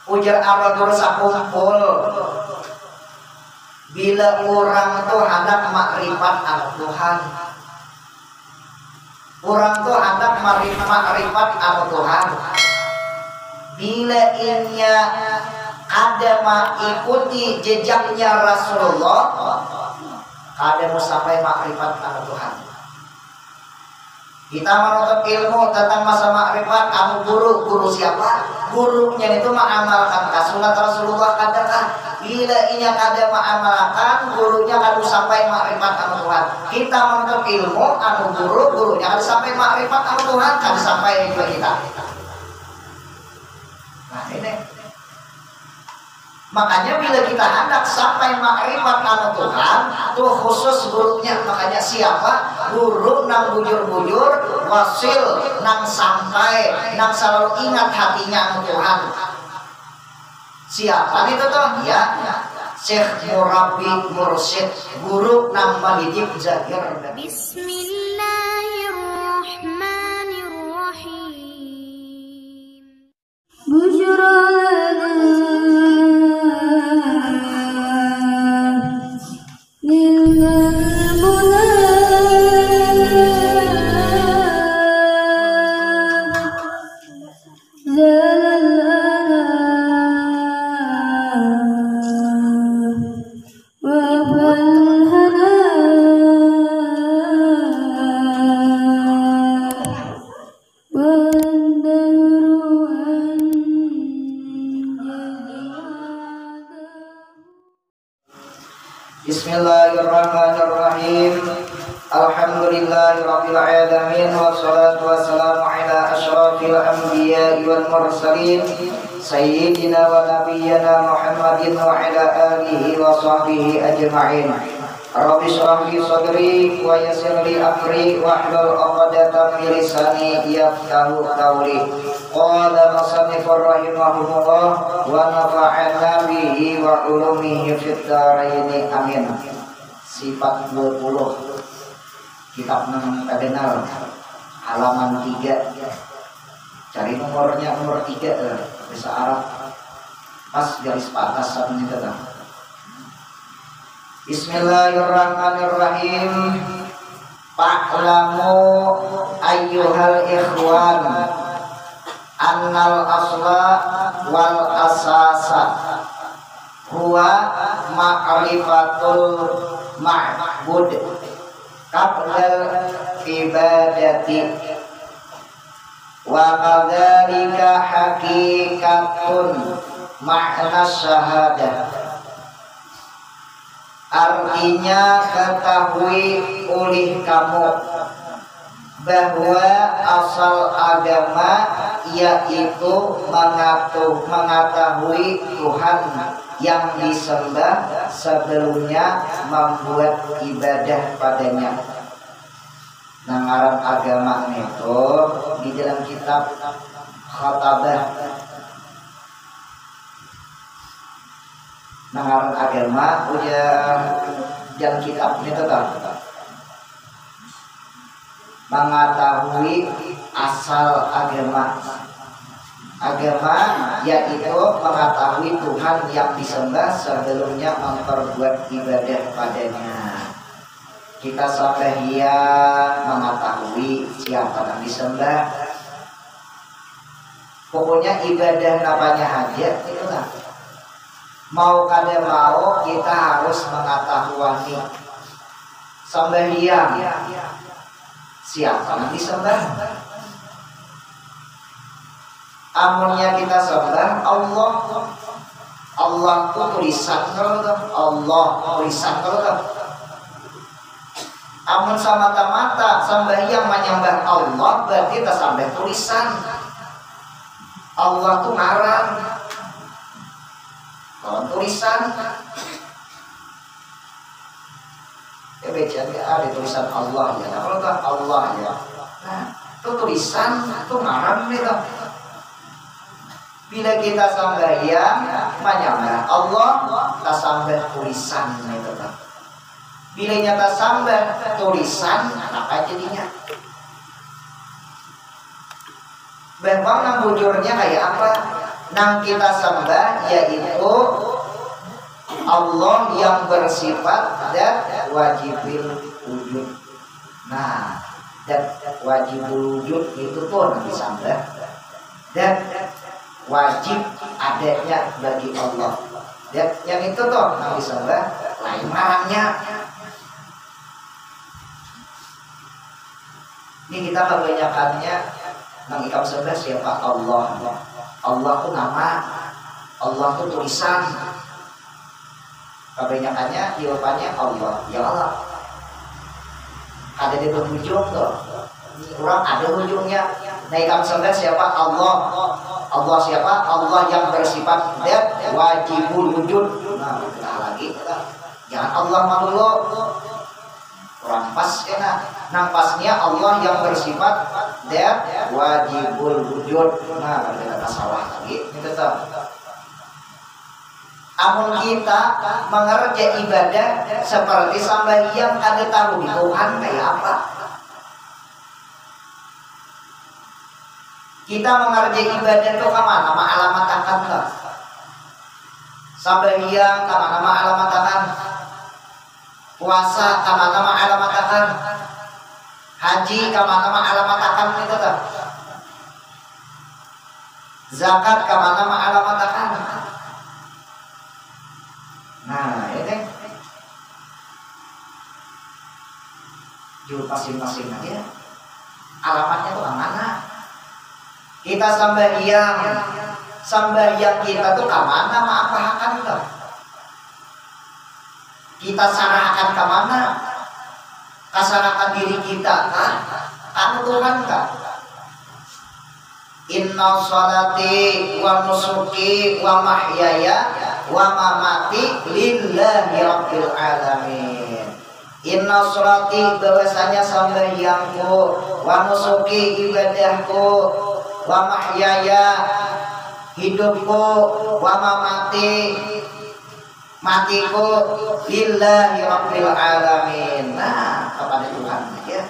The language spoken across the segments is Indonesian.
ujar Aradur sakumpul bila orang tuh hendak makrifat anak Tuhan. Orang tuh hendak makrifat anak Tuhan. Bila inya ada mengikuti jejaknya Rasulullah, ada mau sampai makrifat anak Tuhan. Kita menuntut ilmu tentang masa makrifat, kamu guru siapa? Gurunya itu mengamalkan sunat Rasulullah katakan. Bila ini kada mengamalkan, gurunya kada sampai makrifat anu Tuhan. Kita menuntut ilmu, anu gurunya kada sampai makrifat anu Tuhan, kada sampai juga kita. Nah ini. Makanya bila kita hendak sampai makrifat anu Tuhan, tuh khusus gurunya. Makanya siapa? Guru nang bujur-bujur, wasil nang sampai, nang selalu ingat hatinya anu Tuhan. Siapa itu tuh? Ya, Syekh Murabbi Mursyid, guru nang mendidik zahir. Bismillahirrahmanirrahim. Busyra Bismillahirrahmanirrahim. Alhamdulillahirabbil alamin wassalatu wassalamu ala asyrafil anbiya'i wal mursalin sayyidina wa nabiyyina Muhammadin wa ala alihi wa sahbihi ajma'in. Rabbi shrah li sadri wa yassir li amri wahlul 'uqdatam min lisani yafqahu qawli. Qala musannifur rahimahullah wa nafa'ana bihi wa ulumihi fid dharain amin. Sifat 20 kitab nang kadenal halaman 3. Cari nomornya nomor 3 bahasa Arab. Pas garis patas satunya tetap. Bismillahirrahmanirrahim. Fa'lamu ayyuhal ikhwan annal asla wal asasa huwa ma'rifatul ma'bud qablal ibadati wa kadzalika haqiqatun ma'na syahadah. Artinya ketahui oleh kamu bahwa asal agama yaitu mengetahui Tuhan yang disembah sebelumnya membuat ibadah padanya. Nangaran agama itu di dalam kitab Khatabah. Nangaran agama udah dalam kitab ini tetap mengetahui asal agama. Agama yaitu mengetahui Tuhan yang disembah sebelumnya memperbuat ibadah padanya. Kita sampai mengetahui siapa yang disembah. Pokoknya ibadah namanya hajat itu lah. Mau kada mau kita harus mengetahui sembahyang siapa yang disembah. Amunnya kita sembah Allah. Allah itu tulisan kalau Allah tulisan kalau amun semata-mata sembahyang menyembah Allah berarti kita sampai tulisan. Allah itu ngaran. Kalau tulisan bacaan ada tulisan Allah ya. Kalau kan Allah ya. Nah, itu tulisan itu ngaran gitu. Bila kita sembahyang menyembah Allah, kita sambah tulisan gitu kan. Bila nyata sambah tulisan, apa jadinya? Bang nang bujurnya kayak apa? nang kita sembah yaitu Allah yang bersifat dan wajibil wujud. Nah, dan wajibul wujud itu pun disembah dan wajib adanya bagi Allah. Dan yang itu tuh yang disembah lain marahnya. Ini kita kebanyakannya mengikam sembah siapa? Allah. Allah itu nama, Allah itu tulisan. Kebanyakannya jawabannya Allah. Ya Allah. Ada di ujung tuh. Kurang ada ujungnya. Mengikam sembah siapa? Allah. Allah siapa? Allah yang bersifat dan wajibul wujud. Nah, lagi. Jangan Allah makhluk. Kurang pas ya. Nah, pasnya Allah yang bersifat dan wajibul wujud. Nah, kita salah lagi. Ini tetap. Amun kita mengerja ibadah seperti sembahyang ada tahu di Tuhan kayak apa? Kita mengerja ibadah itu kemana? Nama alamat akan enggak? Sembahyang kemana? Nama alamat akan? Puasa kemana? Nama alamat akan? Haji kemana? Nama alamat akan itu tetap. Zakat kemana? Nama alamat akan? Nah, ini jauh masing-masing aja. Alamatnya tuh mana? Kita sembahyang kita tuh kemana? Apa-akan enggak? Kita sarahkan kemana? Kasarahkan diri kita kan? Kamu Tuhan kan? Inna sholati wa nusuki wa mahyaya wa mamati lillahi rabbil alamin. Inna sholati bahwasanya sembahyangku, wa nusuki ibadahku, wa mahyaya hidupku, wa mamati matiku lillahi rabbil alamin. Nah, kepada Tuhan ya.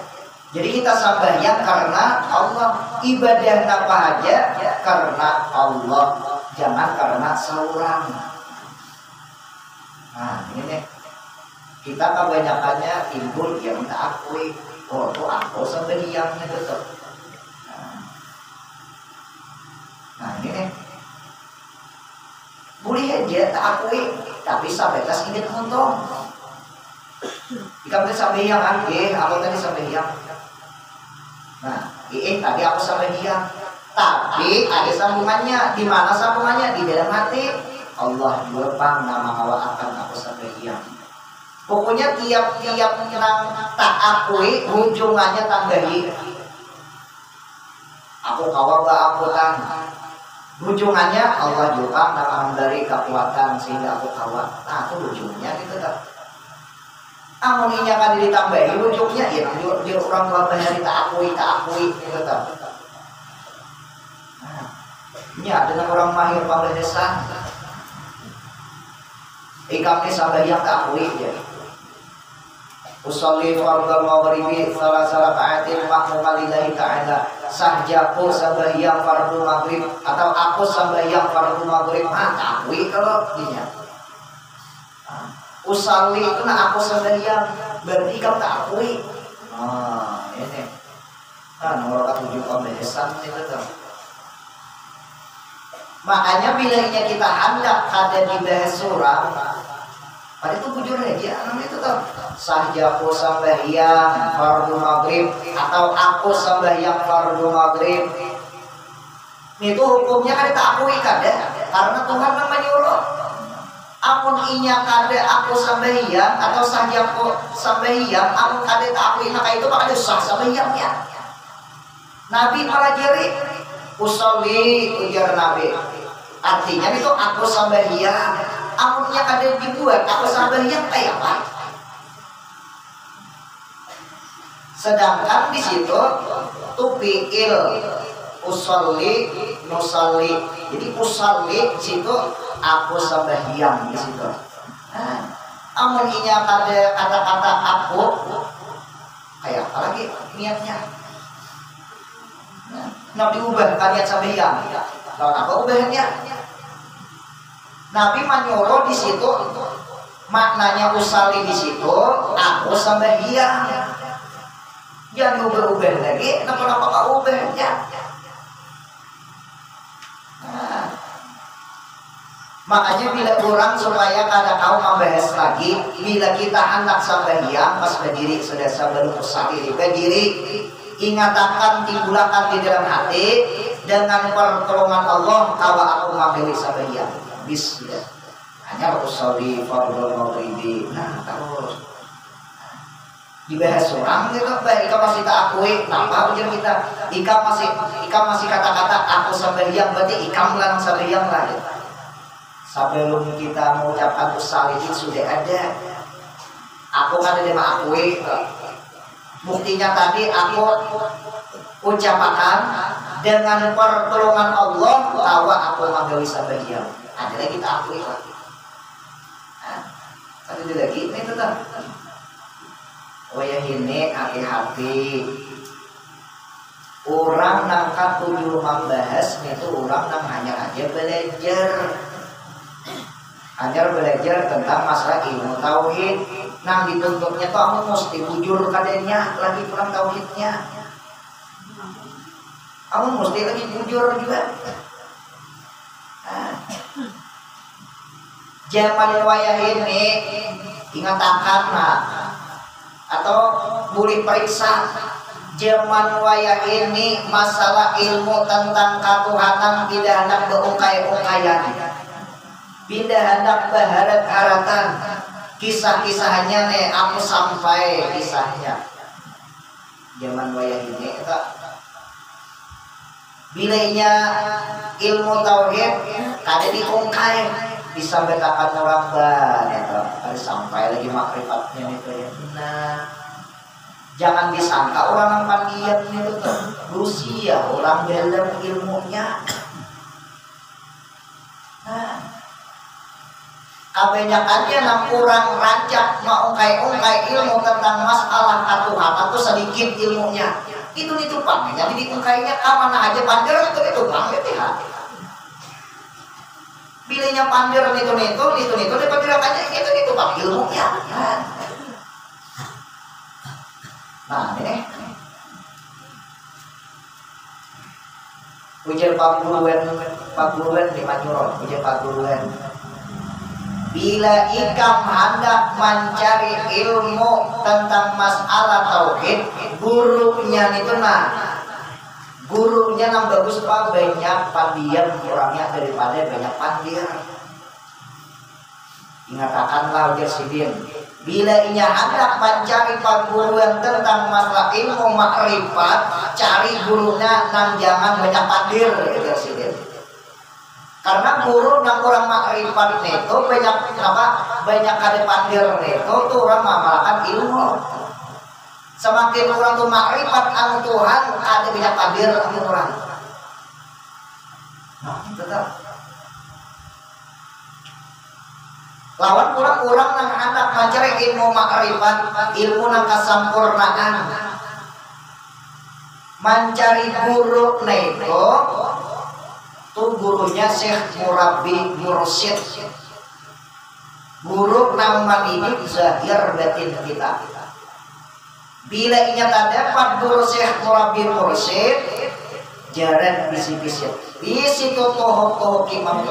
Jadi kita sembahyang karena Allah, ibadah apa aja karena Allah, jangan karena seorang. Nah ini nih, kita kebanyakannya timbul yang tak akui, oh tuh aku sembahyangnya tetap. Nah ini nih, boleh aja tak akui, tapi sampai tas ingat untung. Jika kita sembahyang aja, aku tadi sembahyang. Nah, tadi aku sembahyang, tapi ada sambungannya. Di mana sambungannya? Di dalam hati. Allah jual nama Allah akan aku sembahyang. Pokoknya tiap-tiap yang tak akui ujungannya tambahi. Aku kawal aku tang. Ujungannya Allah juga nama memberi kekuatan sehingga aku kawal. Nah, itu ujungnya gitu kan. Amuninya kan ditambahi ujungnya ya dia orang tua banyak tak akui gitu kan. Nah, ini ada orang mahir Bangladesan. Ikamnya sampai yang tak akui ya. Usolli fardal maghribi salah rakaatin makmuman lillahi ta'ala. Sahjaku sembahyang fardu maghrib atau aku sembahyang fardu maghrib tak akui kalau dinya. Usalli itu nah aku sembahyang berarti kamu tak akui. Ini nomor 7 pembahasan itu tuh. Makanya bilangnya kita hendak ada di bahas surah, pada itu bujur aja namanya itu tuh. Sahjaku sembahyang fardu maghrib atau aku sembahyang fardu maghrib. Itu hukumnya kan tak akui kan ya, karena Tuhan yang menyuruh. Amun inya kade aku sembahyang atau sahjaku sembahyang, amun kade tak akui maka itu maka sah sembahyangnya. Nabi pelajari usolli ujar Nabi. Artinya itu aku sembahyang. Amunnya kade dibuat aku sembahyang kayak apa? Sedangkan di situ tufiil usolli nusalli. Jadi usolli di situ aku sembahyang di situ. Amun inya ada kata-kata aku kayak apa lagi niatnya? Nah diubah kalian sembahyang. Kalau apa ubahnya? Nabi menyuruh di situ, maknanya usalli di situ, aku sembahyang. Jangan ubah-ubah lagi, kenapa kau ubah ya? Nah, makanya bila orang supaya kada kau membahas lagi, bila kita hendak sembahyang pas berdiri sudah sebelum usalli berdiri, ingatakan timbulakan di dalam hati dengan pertolongan Allah bahwa aku mengambil sembahyang. Bismillah. Hanya usolli fardhu maghribi. Nah, terus dibahas orang gitu, baik ika masih tak akui, napa ujar kita? Ika masih kata-kata aku sembahyang, berarti ika melarang sembahyang lah. Gitu. Sebelum kita mengucapkan usolli itu sudah ada. Aku kan ada mengakui. Buktinya tadi aku ucapkan dengan pertolongan Allah bahwa aku mengambil sembahyang. Ada lagi kita akui lagi. Ada lagi ini tetap. Wayah ini hati-hati. Orang nangkat tujuh membahas itu orang nang hanya aja belajar. Hanya belajar tentang masalah ilmu tauhid. Nang dituntutnya tuh kamu mesti bujur kadenya lagi kurang tauhidnya. Kamu mesti lagi bujur juga. Zaman wayah ini ingatakan atau boleh periksa zaman wayah ini masalah ilmu tentang ketuhanan tidak hendak berungkai-ungkayan, tidak hendak berharap-harapan. Kisah-kisahnya nih aku sampai kisahnya zaman wayah ini kita bilainya ilmu tauhid kada diungkai disampaikan orang banyak ada sampai lagi makrifatnya itu ya. Nah, jangan disangka orang yang pandian itu tuh Rusia orang dalam ilmunya. Nah, kebanyakannya nang kurang rancak mengungkai-ungkai ilmu tentang masalah ketuhanan itu sedikit ilmunya. Itu pang, jadi diungkainya mana aja pandir itu pang ya. Pilihnya pandir itu dapat gerakannya itu pak ilmunya. Nah ini ujar Pak Guruen di Manjuron, ujar Pak Guruen. Bila ikam hendak mencari ilmu tentang masalah tauhid, gurunya itu gurunya yang bagus pak banyak pandian kurangnya daripada banyak pandir. Ingatakanlah ujar sidin, bila ia hendak mencari pak guru yang tentang masalah ilmu makrifat, cari gurunya nang jangan banyak pandir ujar sidin. Karena guru yang kurang makrifat itu banyak ada pandir itu tuh orang mengamalkan ilmu. Semakin orang tuh makrifat anu Tuhan ada banyak pandir anu orang. Nah, tetap. Lawan orang yang hendak mencari ilmu makrifat, ilmu nang kasampurnaan. Mencari guru itu tuh gurunya Syekh Murabbi Mursyid. Guru nama ini zahir batin kita. Bila ia tak dapat guru Syekh Murabbi Mursyid, jaran bisi-bisi. Bisi toh kimam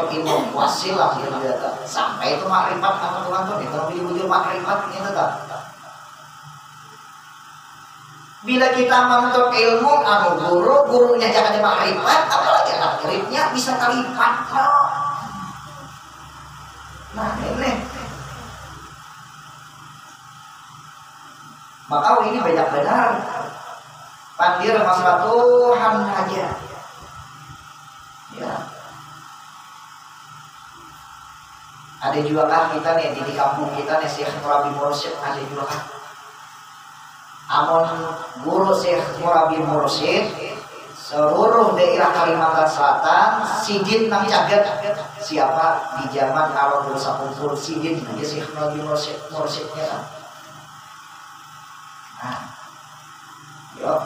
wasilah dia sampai itu makrifat sama Tuhan tuh itu lebih wujud makrifat ini tetap. Bila kita menuntut ilmu anu gurunya jangan ada makrifat, apalagi anak muridnya bisa terlipat. Nah ini. Maka ini banyak benar pandir masalah Tuhan aja ya. Ada juga kan kita nih di kampung kita nih Syekh Murabbi Mursyid ada juga kan amon guru Syekh Murabbi Mursyid seluruh daerah Kalimantan Selatan sidin nang caget siapa di zaman kalau dosa kumpul sidin aja Syekh Murabbi Mursyidnya kan. Nah, yo,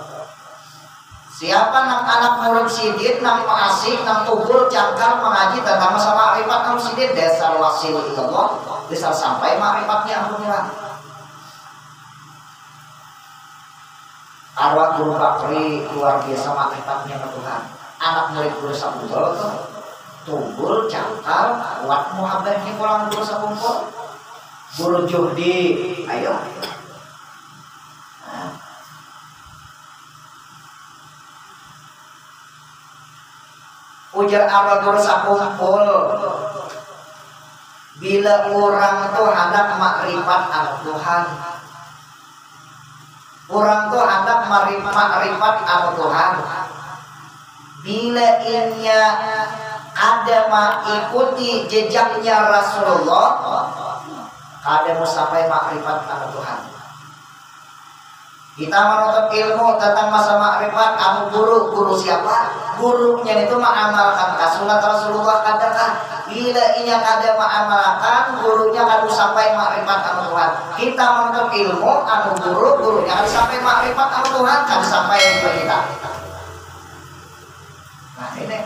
Siapa anak murid sidin, nang asik, nang tubul, cangkal, mengaji tentang masalah ma'rifat nang sidin, dasar wasil ilallah, dasar sampai ma'rifatnya alhamdulillah. Arwah guru Bakri luar biasa ma'rifatnya ke Tuhan. Anak murid guru Sabungkol tuh tubul, cangkal, kuat muhabbahnya kurang guru Sabungkol. Guru Juhdi, ayo. Ujar arwah guru Sabungkol, bila orang tuh hendak makrifat al Tuhan, orang tuh hendak makrifat al Tuhan, bila inya ada mengikuti jejaknya Rasulullah, ada mau sampai makrifat al Tuhan. Kita menuntut ilmu tentang masa makrifat, kamu guru siapa? Gurunya itu mengamalkan sunat Rasulullah katakan. Bila inya kada mengamalkan, gurunya kada sampai makrifat sama Tuhan. Kita menuntut ilmu, kamu gurunya kada sampai makrifat sama Tuhan, kada sampai ilmu kita. Nah ini.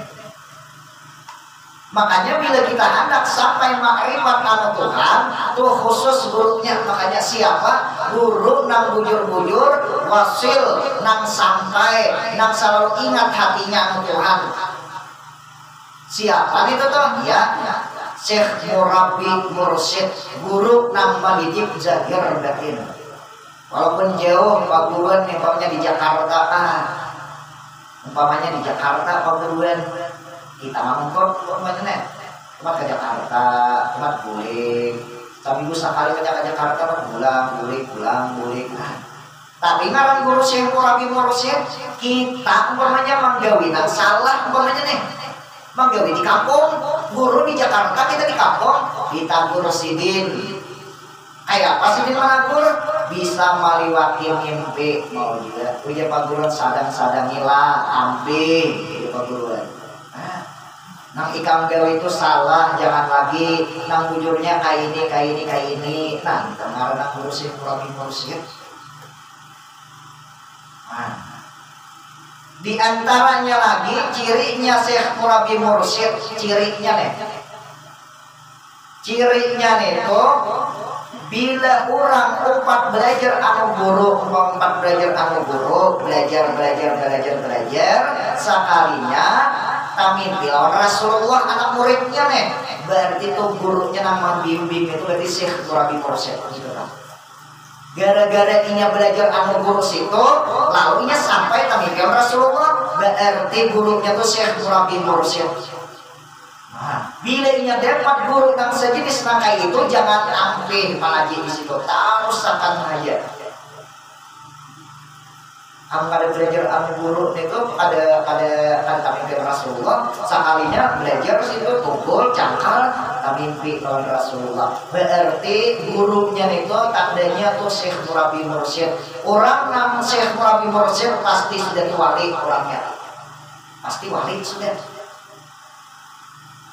Makanya bila kita hendak sampai makrifat sama Tuhan, tuh khusus gurunya. Makanya siapa? Guru nang bujur-bujur, wasil nang sampai, nang selalu ingat hatinya sama Tuhan. Siapa itu tuh? Ya, Syekh Murabbi Mursyid, guru nang mendidik zahir batin. Walaupun jauh paguruan umpamanya di Jakarta, umpamanya di Jakarta paguruan kita mampu umpamanya nih, tempat ke Jakarta, tempat boleh. Tapi gue sekali ke Jakarta pulang. Tapi ngaran guru Syekh Murabbi Mursyid, kita umpamanya menggawi nang salah umpamanya nih. Menggawi di kampung, guru di Jakarta, kita di kampung, kita guru sidin. Kayak apa sidin managur? Bisa meliwati mimpi mau juga. Ujar paguruan sadang-sadangilah, ambil gitu paguruan. Nang ikam gawe itu salah, jangan lagi. Nang bujurnya kayak ini. Nah, kita ngaran nang guru Syekh Murabbi Mursyid. Nah, di antaranya lagi cirinya Syekh Murabbi Mursyid, cirinya nih tuh bila orang umpat belajar anu guru, belajar sekalinya kami bilang Rasulullah anak muridnya nih, berarti tuh gurunya nang membimbing itu berarti Syekh Murabbi Mursyid gitu kan. Gara-gara inya belajar anu guru situ, lalu inya sampai kami bilang Rasulullah, berarti gurunya tuh Syekh Murabbi Mursyid. Nah, bila inya dapat guru yang sejenis nangka itu, jangan ambil malaji di situ, terus akan aja. Kada belajar anu guru itu ada mimpi Rasulullah, sekalinya belajar situ tukul cangkal mimpi lawan Rasulullah. Berarti gurunya itu tandanya tuh Syekh Murabbi Mursyid. Orang nang Syekh Murabbi Mursyid pasti sudah wali orangnya, pasti wali sudah.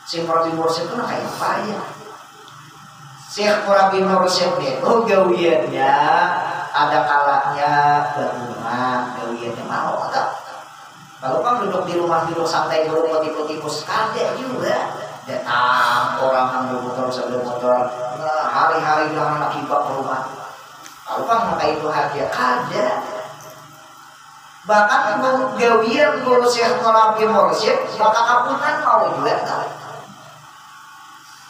Syekh Murabbi Mursyid itu kayak apa ya? Syekh Murabbi Mursyid itu gawiannya ada kalanya berumah, gawiannya mau atau kalau kan duduk di rumah santai dulu tipu-tipus kada juga. Datang orang ambil motor sebelum motor, hari-hari bilang anak hibah ke rumah. Kalau kan maka itu hadiah kada. Bahkan gawian guru Syekh Murabbi Mursyid maka kapunan mau juga tahu.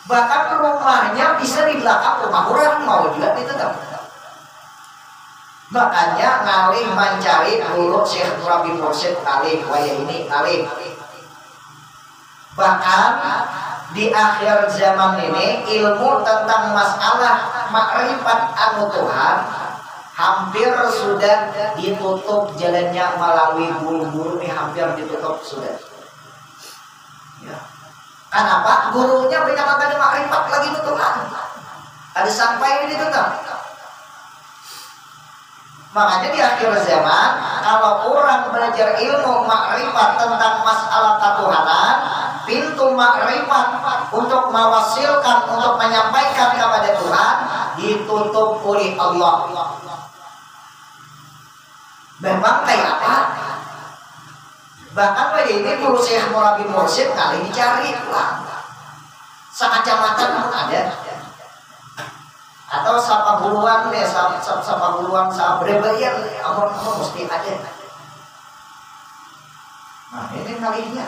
Bahkan rumahnya bisa di belakang rumah orang mau juga itu tahu. Makanya ngalih mencari guru Syekh Murabbi Mursyid, ngalih ngalih. Bahkan di akhir zaman ini ilmu tentang masalah makrifat anu Tuhan hampir sudah ditutup jalannya melalui guru-guru ini, hampir ditutup sudah. Ya. Kenapa? Gurunya banyak ada makrifat lagi ke Tuhan. Ada sampai ditutup. Makanya di akhir zaman kalau orang belajar ilmu makrifat tentang masalah ketuhanan, pintu makrifat untuk mewasilkan, untuk menyampaikan kepada Tuhan ditutup oleh Allah. Memang kayak apa? Bahkan pada ini guru Syekh Murabi Mursyid kali dicari lah. Sekacamatan pun ada. Atau sapa buluan deh, sapa buluan sabrebayan, amun mesti ada. Nah ini kalinya.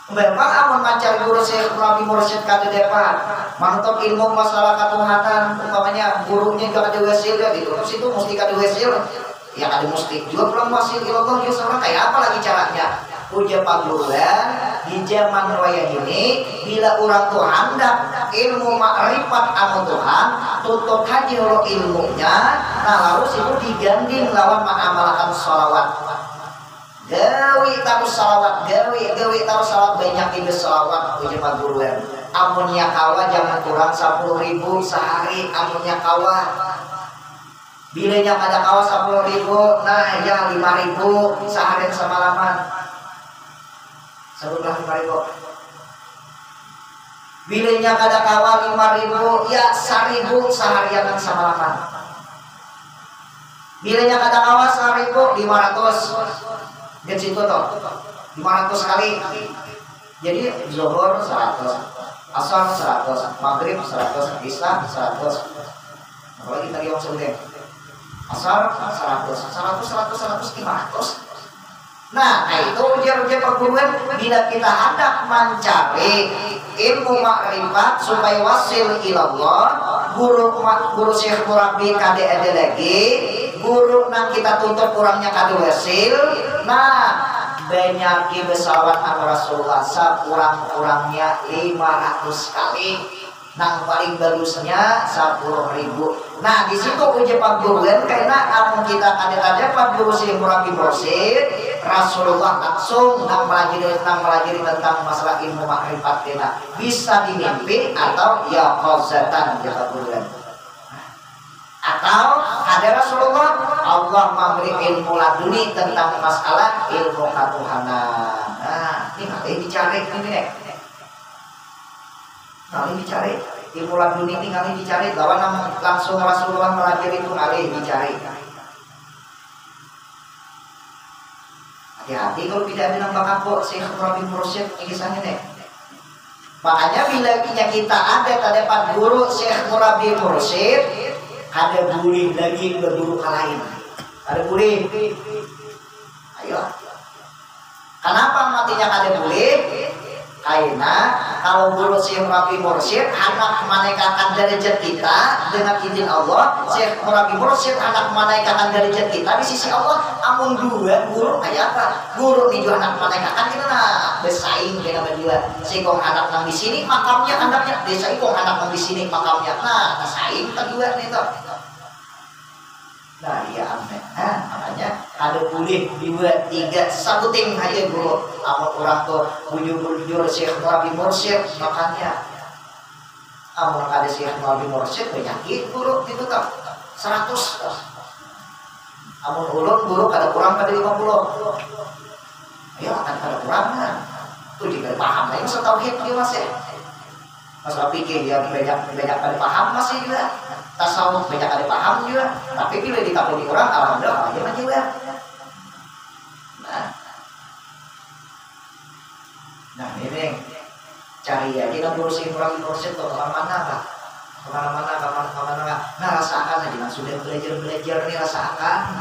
Memang amun macar guru Syekh Murabi Mursyid kada depan, mantap ilmu masalah ketuhanan, umpamanya gurunya juga kada wasil gitu. Terus itu mesti kada wasil. Ya kada mesti. Juga belum wasil ilallah juga sama kayak apa lagi caranya? Uja panggulan di zaman raya ini bila orang tuh hendak ilmu makrifat anu Tuhan tutup haji lo ilmunya, nah lalu itu diganding lawan mengamalkan sholawat. Gawi taruh salawat, gawi taruh salawat banyak ibu salawat uja panggulan. Amunnya kawa jangan kurang 10.000 sehari, amunnya kawa. Bilanya kada kawa 10.000, nah ya 5.000 sehari semalaman. Sebutlah 5.000. Bilanya kada kawa 5.000, ya 1.000 seharian semalaman. Bilanya kada kawa 1.000, 500. Di situ toh 500 kali. Jadi zuhur 100, asar 100, maghrib 100, isya 100. Apalagi tadi yang sebutnya asar 100, 500. Nah itu ujian-ujian perguruan bila kita hendak mencari ilmu makrifat supaya wasil ilallah, guru Syekh Murabi kade ada lagi, guru nang kita tuntut kurangnya kade wasil. Nah banyak pesawat Rasulullah sekurang-kurangnya 500 kali. Nang paling bagusnya 10.000. Nah di situ uji panggulan karena amun kita ada guru Syekh Murabi Mursyid, Rasulullah langsung nang melajari tentang masalah ilmu makrifat kita bisa dimimpi atau ya qazatan ya panggulan. Atau ada Rasulullah Allah memberi ilmu laduni tentang masalah ilmu ketuhanan. Nah ini kali dicari ini nih. Kali dicari ilmu laduni ini kali dicari lawan langsung Rasulullah melajari itu kali dicari. Hati-hati kalau tidak bilang bakal kok Syekh Murabi Mursyid ini sana nih. Makanya bila kita ada terdapat guru Syekh Murabi Mursyid, ada boleh lagi berguru lain. Ada boleh. Ayo. Kenapa matinya ada boleh? Karena kalau guru Syekh Murabi Mursyid anak menaikkan derajat kita dengan izin Allah, Syekh Murabi Mursyid anak menaikkan derajat kita di sisi Allah. Amun dua guru kayak apa? Guru nih juga anak menaikkan kita nah bersaing dengan berdua. Sikong anak nang di sini makamnya anaknya, desa ikong anak nang di sini makamnya. Nah, bersaing kedua nih toh. Nah iya aneh. Nah, makanya ada boleh 2, 3 satu tim aja guru. Amun orang tuh bujur Syekh Murabi Mursyid makanya. Amun ada Syekh Murabi Mursyid penyakit guru gitu kan 100. Amun ulun guru kada kurang pada 50. Ya akan kada kurang kan. Tuh juga paham lah yang setauhid dia masih. Masalah pikir dia banyak pada paham masih juga. Tasawuf banyak ada paham juga, tapi bila ditakuti orang alhamdulillah aja mah juga. Nah ini cari ya kita berusaha kurang proses tuh kemana-mana kah? Nah rasakan aja kan sudah belajar nih rasakan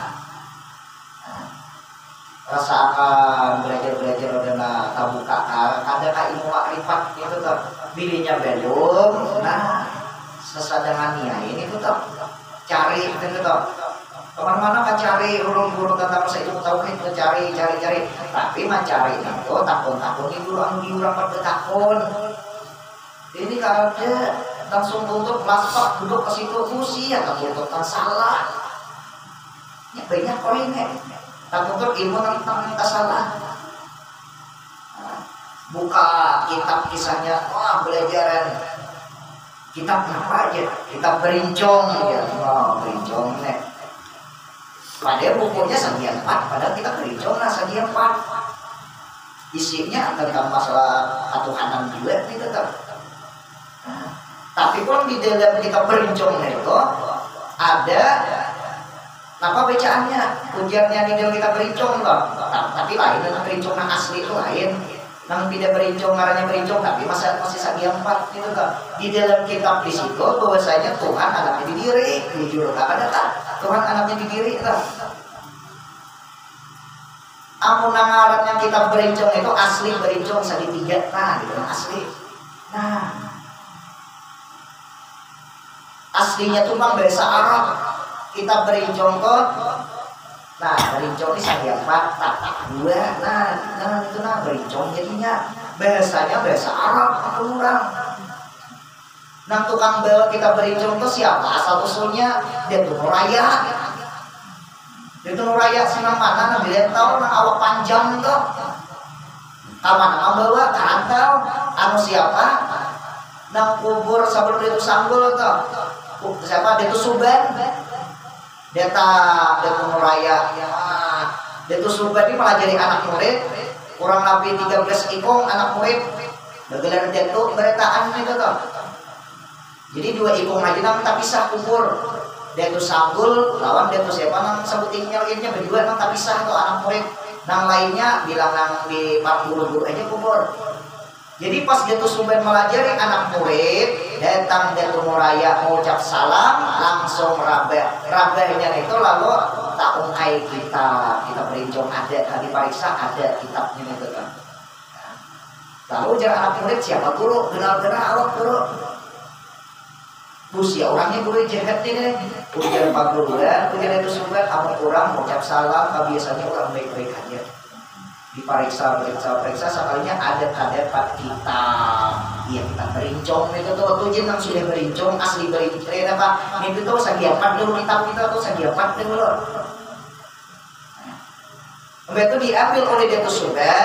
belajar udah tabuka ada ilmu makrifat itu tuh bilinya belum. Nah sesadangan ini tuh cari itu tuh kemana-mana kan cari urung-urung tentang masa ilmu tauhid tuh cari tapi mencari itu takun itu anu diurang pada takun ini kalau ada langsung tutup langsung duduk ke situ usia tak tutup kan salah ya banyak poinnya tak tutup ilmu tentang kita salah. Buka kitab kisahnya wah belajaran kitab apa aja? Kitab berincong ya. Oh, berincong nih. Padahal bukunya sajian 4, padahal kita berincong lah sajian 4. Isinya tentang masalah ketuhanan juga nih tetap. Tapi pun di dalam kitab berincong itu ada apa bacaannya? Ujiannya di dalam kitab berincong loh. tapi lain dengan berincong yang asli itu lain. Nang tidak berincong, ngarannya berincong, tapi masih sagi 4 gitu kan. Di dalam kitab di situ bahwasanya Tuhan anaknya di diri, jujur ada kan? Tuhan anaknya di diri kan. Amun nangaran yang kita berincong itu asli berincong sagi 3, nah gitu asli. Nah, aslinya tuh bang bahasa Arab. Kita berincong kok. Nah, berincong ini sagi 4, tak 2. Nah itu berincong jadinya bahasanya bahasa Arab orang. Nah tukang bawa kita berincong itu siapa? Asal usulnya dia tuh raya. Itu nuraya senang mana nabi tahu nang awak panjang itu kamana membawa kantau anu siapa nang kubur sabun itu sanggul tuh siapa dia tuh suben dia nuraya dia tuh suben ini malah jadi anak murid kurang lebih 13 ikong anak murid bergelar dia tuh beretaan itu tuh jadi 2 ikong aja nang tak pisah kubur. Dia tuh sanggul lawan dia tuh siapa nang sebutinnya lainnya berdua nang tak pisah tuh anak murid nang lainnya bilang nang di 40 guru aja kubur. Jadi pas dia tuh sumber melajari anak murid datang dia tuh muraya mengucap salam langsung rabahnya itu lalu tak ungkai kita berincong ada diperiksa ada kitabnya itu kan. Lalu jangan anak murid siapa guru benar-benar awak guru usia orangnya boleh jahat ini ujian 40 bulan ujian itu sudah kamu kurang mengucap salam biasanya orang baik-baik aja diperiksa sekalinya ada Pak kita iya kita berincong itu tuh ujian yang sudah berincong asli berincong apa itu tuh sagi 4 dulu kitab kita tuh sagi 4 dulu itu diambil oleh dia tuh sudah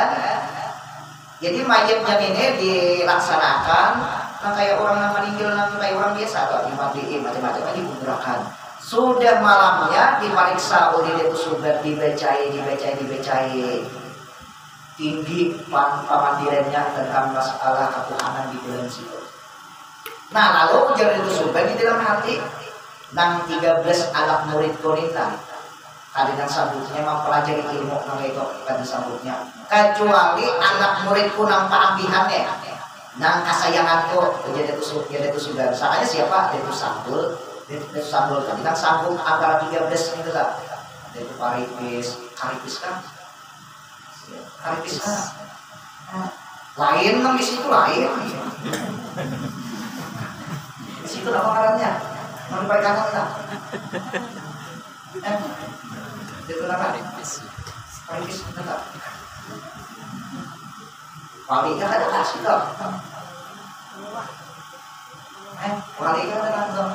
jadi mayatnya ini dilaksanakan nah kayak orang yang meninggal nanti kayak orang biasa atau dimandiin macam-macam dikuburkan sudah malamnya diperiksa oleh dia sudah dibecai tinggi pamandirannya tentang masalah ketuhanan di dalam situ. Nah lalu ujar itu sudah di dalam hati nang 13 anak murid konita kalian sambutnya mempelajari ilmu nang itu kan sambutnya kecuali anak muridku nang paambihannya nang kasayanganku jadi itu sudah soalnya siapa dia itu sambul tadi kan sambung antara 13 itu kan ada itu karipis kan lain nang di situ lain di situ apa ngarannya mau diperikatan tak itu apa karipis itu tak walinya ada kasih dong walinya ada kasih dong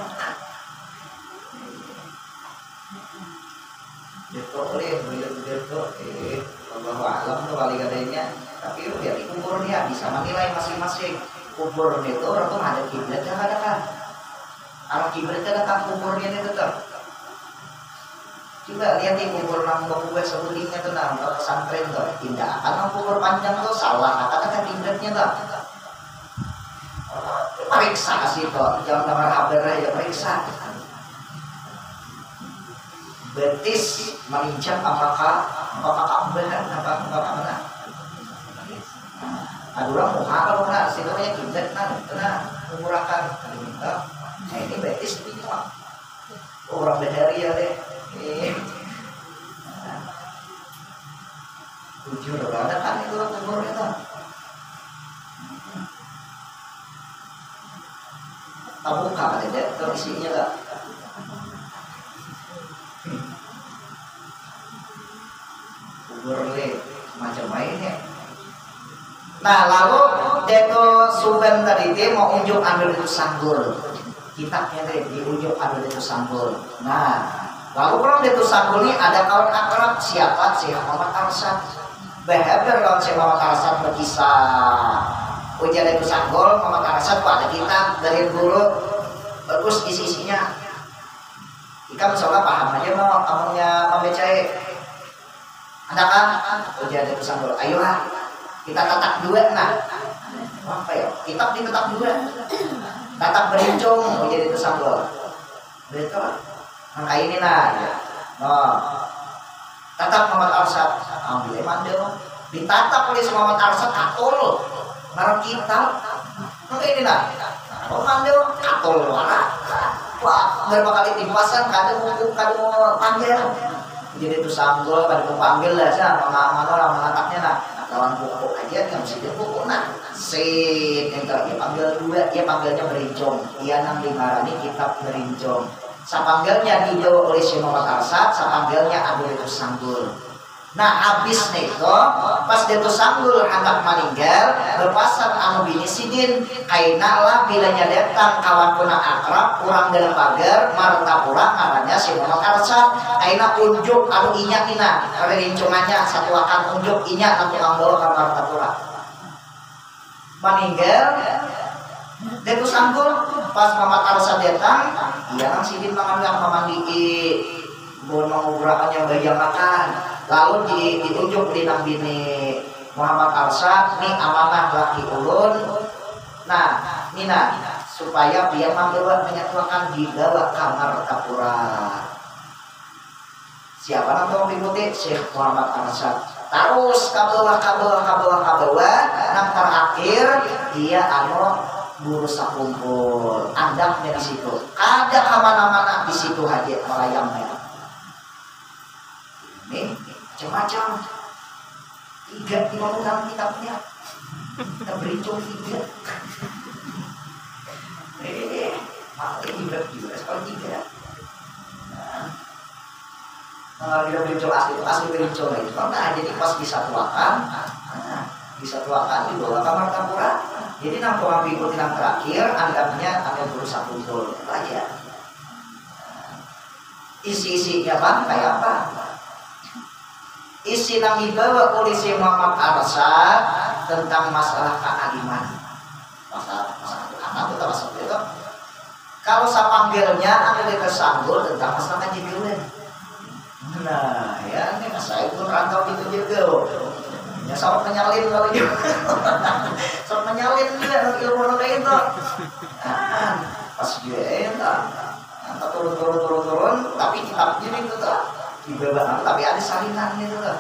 itu Allah alam tuh wali katanya tapi ya di kuburnya bisa menilai masing-masing kubur itu orang tuh ada kiblatnya ada kan arah kiblatnya ada kuburnya itu tetap coba lihat di kubur nang kubur sebelumnya tuh nang pesantren tuh tidak karena kubur panjang tuh salah kata kiblatnya tuh periksa sih tuh jangan nomor haber ya periksa betis menginjak apakah benar apa mana ada orang muha kalau nggak sih namanya kiblat nah mengurangkan ini betis itu orang bedari ya deh jujur banget kan itu kubur itu tak buka aja terisinya lah kubur macam mainnya. Nah lalu Deto Suben tadi dia mau unjuk ambil itu sanggul kitabnya deh diunjuk ambil itu sanggul. Nah lalu orang Deto sanggul ini ada kawan akrab siapa Syekh Muhammad Arsyad behavior lawan Syekh Muhammad Arsyad berkisah ujian itu sanggul Muhammad Arsyad ada kitab dari guru bagus isi-isinya kita misalnya paham aja mau amalnya membecai ada kan ujian itu sanggul ayo kita tatak dua nah apa ya kitab ditetak dua tatak berincong ujian itu sanggul betul angka ini nah ya. Tatap Muhammad Arsyad, ambil mandel, ditatap oleh Muhammad Arsyad katul, ngarep kita, oke ini nah, mandel katul wala, wah berapa kali timpasan, kadang mau panggil, jadi itu sanggul, kadang mau panggil lah, sih, mana mengataknya nah, lawan pokok aja, yang mesti pokok nah, yang dia panggil dua, dia panggilnya berincong, dia nang dimarani kitab berincong. Sapanggilnya dijawab oleh Syekh Muhammad Arsyad, sapanggilnya Abu itu sanggul. Nah habis nego pas dia tuh sanggul anak meninggal lepasan anu bini sidin kaina lah bilanya datang kawan kuna akrab kurang dalam pagar marta pulang namanya Syekh Muhammad Arsyad kaina unjuk anu inya ina pada rincungannya satu akan unjuk inya nanti bawa ke marta pulang meninggal dia tuh sanggul pas Muhammad Arsyad datang iya nang sidin mangan mandi bono urakannya bayang makan lalu ditunjuk di nang bini Muhammad Arsyad ini amanah laki ulun nah nina supaya dia membawa menyatukan dibawa kamar kapura siapa nang diikuti Syekh Muhammad Arsyad terus kabawa nang terakhir dia guru sakumpul andaknya di situ ada kemana-mana di situ aja melayangnya ini macam-macam 3 dalam kitabnya kita berincong 3 makanya juga sekali 3 kita berincong asli berincong itu karena jadi pas disatuakan dibawa kamar kapura jadi nang orang ikutin yang terakhir anggapnya ada berusaha kumpul aja isi-isinya bang kayak apa isi yang dibawa oleh Syekh Muhammad Arsyad tentang masalah kealiman masalah itu kalau saya panggilnya ada di kesanggul tentang masalah kejibilan nah ya ini saya pun rantau gitu juga ya sama menyalin kalau gitu sama menyalin juga ilmu kayak itu pas dia entah turun tapi kitabnya itu tuh dibawa tapi ada salinan gitu tuh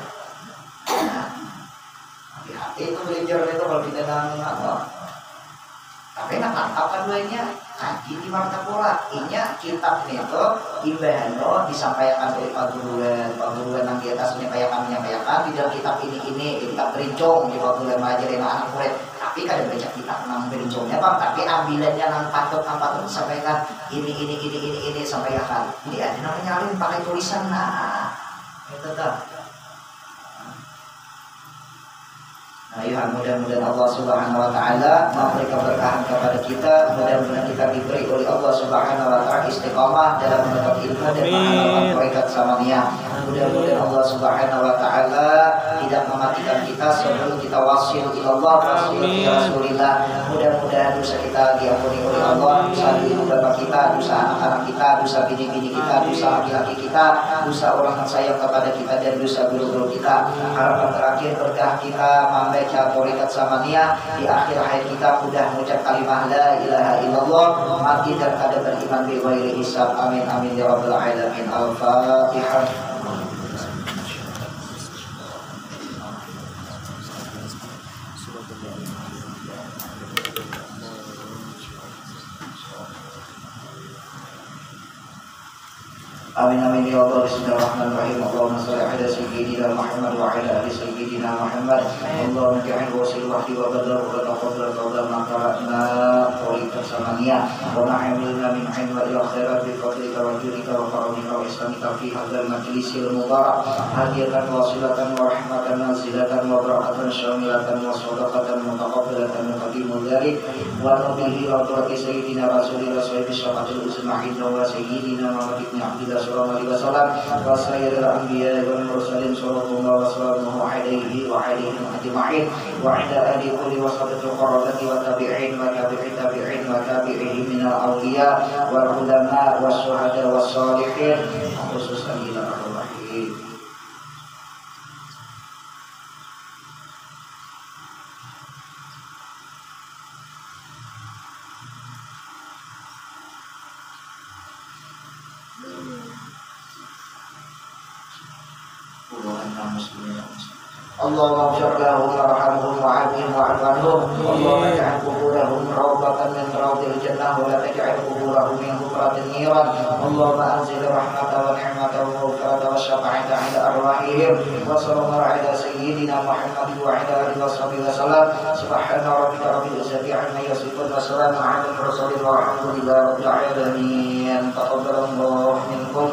hati-hati itu belajar itu kalau kita nggak tapi enak mantap kan duanya kaji di Martapura inya kitab ini itu imbahano disampaikan oleh paguruan yang di atas menyampaikan di dalam kitab ini kitab berincong di paguruan mengajarin anak murid tapi kadang baca kitab nang berincongnya bang tapi ambilannya nang patut disampaikan ini sampaikan ini ada namanya nyalin pakai tulisan nah itu tuh ya mudah-mudahan Allah Subhanahu wa taala memberikan keberkahan kepada kita, mudah-mudahan kita diberi oleh Allah Subhanahu wa taala istiqamah dalam menuntut ilmu dan mengamalkan hakikat samania. Mudah-mudahan Allah Subhanahu wa taala tidak mematikan kita sebelum kita wasil ila Allah wasil ila Rasulillah. Mudah-mudahan dosa kita diampuni oleh Allah, dosa ibu bapak kita, dosa anak-anak kita, dosa bini-bini kita, dosa laki-laki kita, dosa orang yang sayang kepada kita dan dosa guru-guru kita. Harapan terakhir berkah kita membaca torikat samania di akhir hayat kita mudah mengucap kalimat la ilaha illallah mati dan kada beriman bi ghairi hisab amin amin ya rabbal alamin al-fatihah. Amin amin ya Allah. Bismillahirrahmanirrahim. Allahumma shalli ala sayyidina Muhammad wa ala ali sayyidina Muhammad. Allahumma ja'al wasil wahdi wa badar wa taqabbal qawla ma qara'na tariqat samania wa ma'amilna min ain wa ila khairat bi fadlika wa jurika wa karamika wa islamika fi hadzal majlisil mubarak hadiyatan wasilatan wa rahmatan nazilatan wa barakatan syamilatan wa sadaqatan mutaqabbalatan muqaddimul dzalik wa nabihi wa turati sayyidina rasulillah sayyidi syafa'atul usma'in wa sayyidina Muhammad ibn Abdillah sallallahu alaihi wasallam wa sayyidil anbiya wal mursalin sallallahu alaihi wa alaihim ajma'in wa ala alihi wa sahbihi qarabati wa tabi'in wa tabi'in wa tabi'ihim min al-awliya wal ulama was syuhada was shalihin khususan ila rahim. اللهم اغفر لهم وارحمهم وعافهم واعف عنهم اللهم اجعل قبورهم روضة من روض الجنة ولا تجعل قبورهم من حفرة النيران اللهم انزل الرحمة والنعمة والمغفرة والشفاعة عند ارواحهم وصلى الله على سيدنا محمد وعلى اله وصحبه وسلم سبحان ربك رب العزة عما يصفون وسلام على المرسلين والحمد لله رب العالمين تقبل الله منكم.